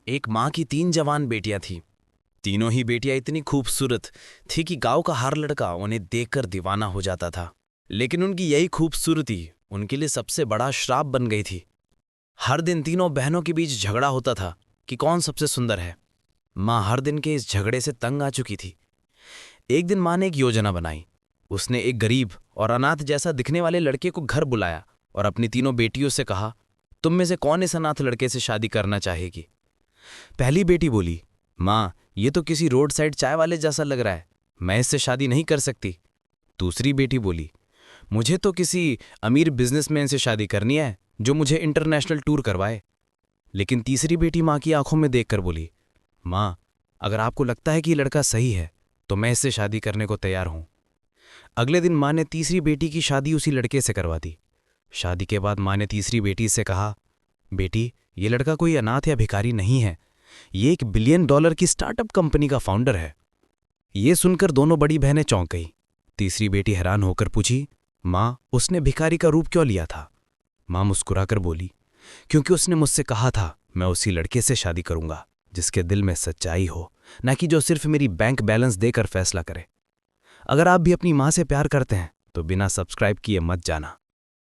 एक माँ की 3 जवान बेटियां थीं। तीनों ही बेटियां इतनी खूबसूरत थी कि गांव का हर लड़का उन्हें देखकर दीवाना हो जाता था। लेकिन उनकी यही खूबसूरती उनके लिए सबसे बड़ा श्राप बन गई थी। हर दिन तीनों बहनों के बीच झगड़ा होता था कि कौन सबसे सुंदर है। माँ हर दिन के इस झगड़े से तंग आ चुकी थी। एक दिन माँ ने एक योजना बनाई। उसने एक गरीब और अनाथ जैसा दिखने वाले लड़के को घर बुलाया और अपनी तीनों बेटियों से कहा, तुम में से कौन इस अनाथ लड़के से शादी करना चाहेगी? पहली बेटी बोली, माँ ये तो किसी रोड साइड चाय वाले जैसा लग रहा है, मैं इससे शादी नहीं कर सकती। दूसरी बेटी बोली, मुझे तो किसी अमीर बिजनेसमैन से शादी करनी है जो मुझे इंटरनेशनल टूर करवाए। लेकिन तीसरी बेटी माँ की आंखों में देखकर बोली, माँ अगर आपको लगता है कि ये लड़का सही है तो मैं इससे शादी करने को तैयार हूं। अगले दिन माँ ने तीसरी बेटी की शादी उसी लड़के से करवा दी। शादी के बाद माँ ने तीसरी बेटी से कहा, बेटी ये लड़का कोई अनाथ या भिखारी नहीं है, ये $1 बिलियन की स्टार्टअप कंपनी का फाउंडर है। ये सुनकर दोनों बड़ी बहनें चौंक गई। तीसरी बेटी हैरान होकर पूछी, माँ उसने भिखारी का रूप क्यों लिया था? माँ मुस्कुराकर बोली, क्योंकि उसने मुझसे कहा था मैं उसी लड़के से शादी करूंगा जिसके दिल में सच्चाई हो, न कि जो सिर्फ मेरी बैंक बैलेंस देकर फैसला करे। अगर आप भी अपनी माँ से प्यार करते हैं तो बिना सब्सक्राइब किए मत जाना।